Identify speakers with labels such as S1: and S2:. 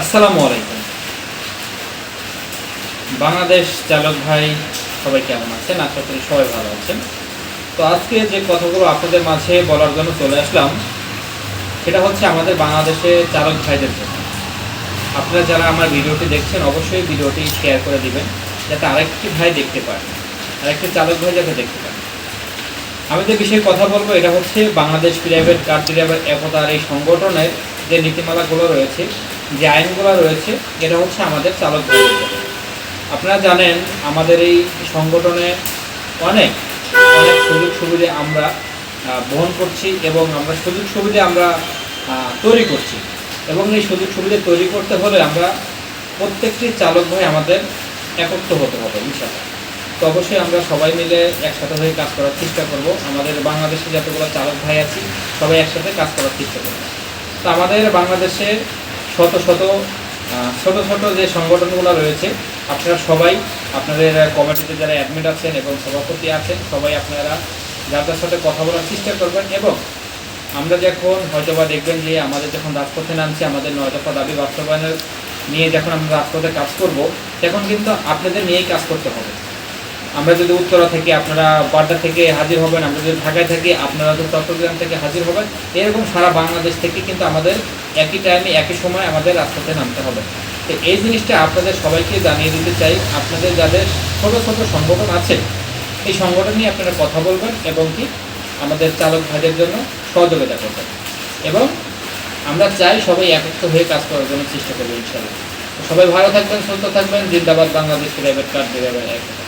S1: আসসালামু আলাইকুম। বাংলাদেশ চালক ভাই সবাই কেমন আছেন? আশা করি সবাই ভালো আছেন। তো আজকে যে কথাগুলো আপনাদের মাঝে বলার জন্য চলে আসলাম, সেটা হচ্ছে আমাদের বাংলাদেশে চালক ভাইদের জন্য। আপনারা যারা আমার ভিডিওটি দেখছেন অবশ্যই ভিডিওটি শেয়ার করে দিবেন, যাতে আরেকটি ভাই দেখতে পায়, আরেকটি চালক ভাই যাতে দেখতে পায়। আমি যে বিষয়ে কথা বলবো এটা হচ্ছে বাংলাদেশ প্রাইভেট কার ড্রাইভার একতার এই সংগঠনের যে নীতিমালাগুলো রয়েছে, যে আইনগুলো রয়েছে, এটা হচ্ছে আমাদের চালক ভাইদের জন্য। আপনারা জানেন আমাদের এই সংগঠনে অনেক অনেক সুযোগ সুবিধা আমরা বহন করছি এবং আমরা সুযোগ সুবিধা আমরা তৈরি করছি, এবং এই সুযোগ সুবিধা তৈরি করতে হলে আমরা প্রত্যেকটি চালক ভাই আমাদের একত্র হতে হবে ইনশাআল্লাহ। তো অবশ্যই আমরা সবাই মিলে একসাথে হয়ে কাজ করার চেষ্টা করব। আমাদের বাংলাদেশে যতগুলো চালক ভাই আছি সবাই একসাথে কাজ করার চেষ্টা করব। তো আমাদের বাংলাদেশে শত শত ছোট ছোট যে সংগঠনগুলো রয়েছে, আপনারা সবাই আপনাদের কমিটিতে যারা অ্যাডমিট আছেন এবং সভাপতি আছেন সবাই আপনারা যাদের সাথে কথা বলার চেষ্টা করবেন। এবং আমরা যখন হয়তোবা দেখবেন যে আমাদের যখন রাজপথে নামছি, আমাদের 9 দফা দাবি বাস্তবায়নের নিয়ে যখন আমরা রাজপথে কাজ করব, তখন কিন্তু আপনাদের নিয়েই কাজ করতে হবে। আমরা যদি উত্তরা থেকে আপনারা বাড্ডা থেকে হাজির হবেন, আমরা যদি ঢাকায় থাকি আপনারা তো চট্টগ্রাম থেকে হাজির হবেন, এরকম সারা বাংলাদেশ থেকে কিন্তু আমাদের একই টাইমে একই সময় আমাদের রাজপথে নামতে হবে। তো এই জিনিসটা আপনাদের সবাইকে জানিয়ে দিতে চাই। আপনাদের যাদের ছোটো ছোটো সংগঠন আছে, এই সংগঠন নিয়ে আপনারা কথা বলবেন এবং কি আমাদের চালক ভাইদের জন্য সহযোগিতা করবেন। এবং আমরা চাই সবাই একত্র হয়ে কাজ করার জন্য চেষ্টা করবো ইনশাআল্লাহ। সবাই ভালো থাকবেন, সুস্থ থাকবেন। জিন্দাবাদ বাংলাদেশ প্রাইভেট কার ড্রাইভার একতা।